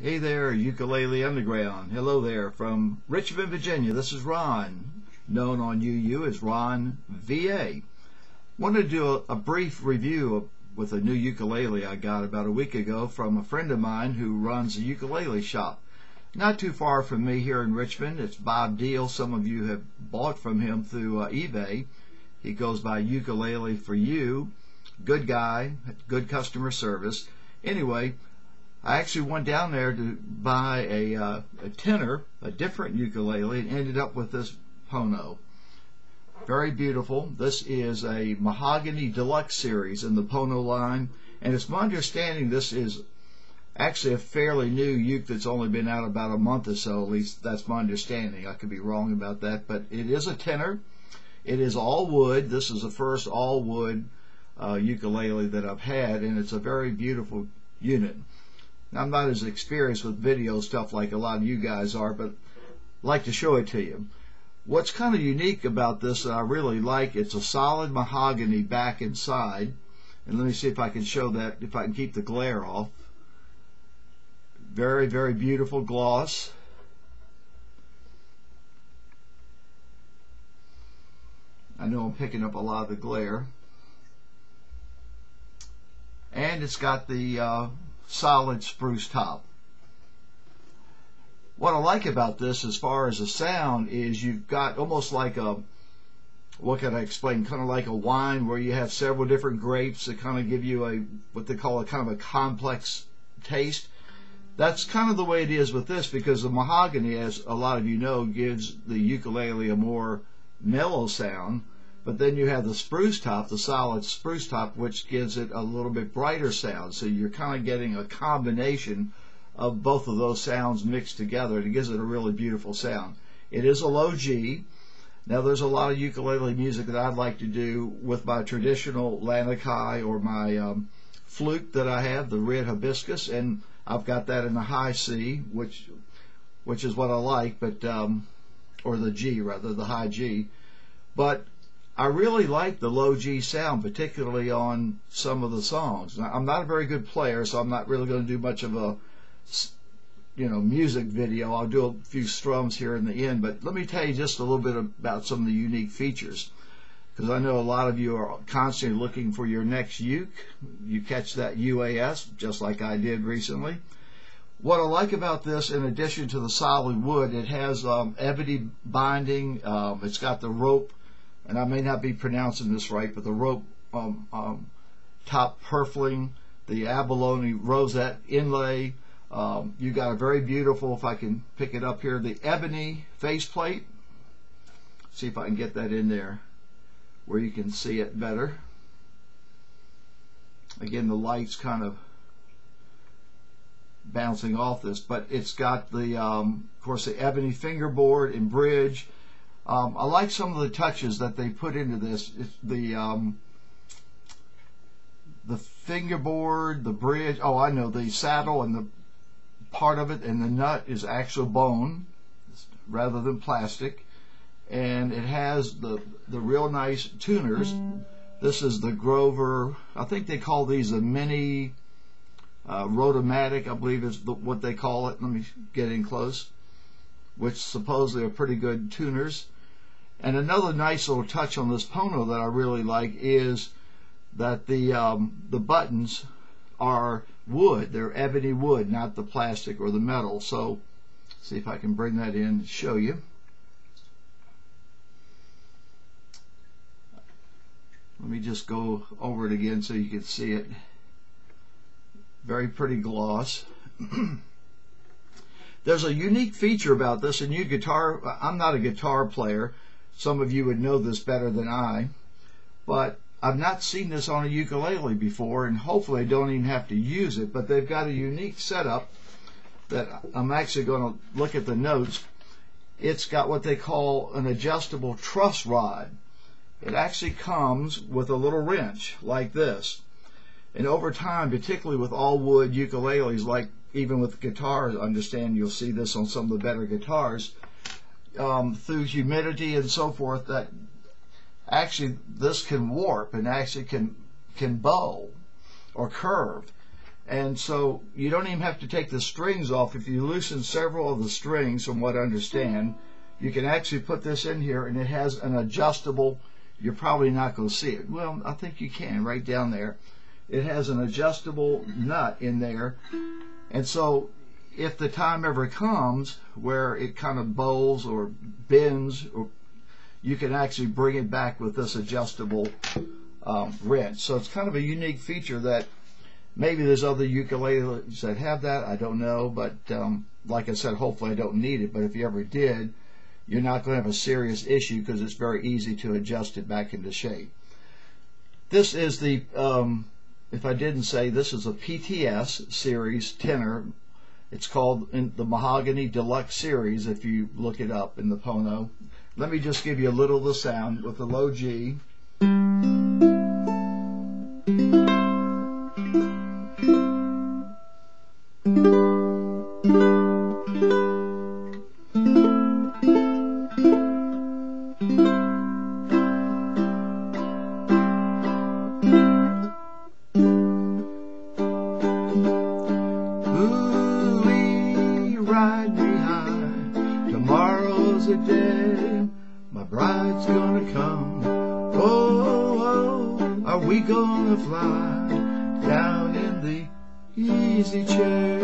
Hey there, Ukulele Underground. Hello there from Richmond, Virginia. This is Ron, known on UU as Ron VA. Wanted to do a brief review with a new ukulele I got about a week ago from a friend of mine who runs a ukulele shop. Not too far from me here in Richmond. It's Bob Deal. Some of you have bought from him through eBay. He goes by Ukulele for You. Good guy, good customer service. Anyway, I actually went down there to buy a tenor, a different ukulele, and ended up with this Pono. Very beautiful. This is a Mahogany Delux Series in the Pono line, and it's my understanding this is actually a fairly new uke that's only been out about a month or so. At least that's my understanding. I could be wrong about that, but it is a tenor. It is all wood. This is the first all wood ukulele that I've had, and it's a very beautiful unit. Now, I'm not as experienced with video stuff like a lot of you guys are, but I'd like to show it to you. What's kind of unique about this that I really like, it's a solid mahogany back and side. And let me see if I can show that, if I can keep the glare off. Very, very beautiful gloss. I know I'm picking up a lot of the glare. And it's got the solid spruce top. What I like about this as far as the sound is you've got almost like a, what can I explain, kind of like a wine where you have several different grapes that kind of give you a, what they call a kind of a complex taste. That's kind of the way it is with this, because the mahogany, as a lot of you know, gives the ukulele a more mellow sound. But then you have the spruce top, the solid spruce top, which gives it a little bit brighter sound. So you're kind of getting a combination of both of those sounds mixed together. It gives it a really beautiful sound. It is a low G. Now there's a lot of ukulele music that I'd like to do with my traditional lanakai or my flute that I have, the red hibiscus, and I've got that in the high C, which is what I like, but or the G rather, the high G. But I really like the low G sound, particularly on some of the songs. Now, I'm not a very good player, so I'm not really going to do much of a, music video. I'll do a few strums here in the end, but let me tell you just a little bit about some of the unique features, because I know a lot of you are constantly looking for your next uke. You catch that UAS, just like I did recently. What I like about this, in addition to the solid wood, it has ebony binding. It's got the rope, and I may not be pronouncing this right, but the rope top purfling, the abalone rosette inlay. You got a very beautiful, if I can pick it up here, the ebony faceplate. See if I can get that in there where you can see it better. Again, the light's kind of bouncing off this, but it's got the, of course, the ebony fingerboard and bridge. I like some of the touches that they put into this. It's the fingerboard, the bridge. Oh, I know, the saddle and the part of it, and the nut is actual bone rather than plastic. And it has the real nice tuners. This is the Grover. I think they call these a Mini-Rotomatic, I believe is what they call it. Let me get in close. Which supposedly are pretty good tuners. And another nice little touch on this Pono that I really like is that the buttons are wood. They're ebony wood, not the plastic or the metal. So, see if I can bring that in and show you. Let me just go over it again so you can see it. Very pretty gloss. There's a unique feature about this, and I'm not a guitar player. Some of you would know this better than I, but I've not seen this on a ukulele before, and hopefully I don't even have to use it, but they've got a unique setup that I'm actually going to look at the notes. It's got what they call an adjustable truss rod. It actually comes with a little wrench like this. And over time, particularly with all wood ukuleles, like even with guitars, I understand you'll see this on some of the better guitars, through humidity and so forth, that actually this can warp and actually can bow or curve. And so you don't even have to take the strings off. If you loosen several of the strings, from what I understand, you can actually put this in here, and it has an adjustable. You're probably not going to see it. Well, I think you can, right down there. It has an adjustable nut in there. And so if the time ever comes where it kind of bowls or bends, or you can actually bring it back with this adjustable wrench. So it's kind of a unique feature that maybe there's other ukuleles that have that. I don't know, but like I said, hopefully I don't need it. But if you ever did, you're not going to have a serious issue because it's very easy to adjust it back into shape. This is the, if I didn't say, this is a PTS series tenor. It's called the Mahogany Delux Series if you look it up in the Pono. Let me just give you a little of the sound with the low G. Ride me high, tomorrow's a day, my bride's gonna come. Oh, oh, are we gonna fly down in the easy chair?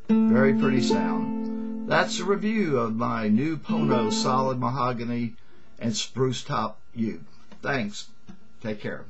Very pretty sound. That's a review of my new Pono solid mahogany and spruce top uke. Thanks. Take care.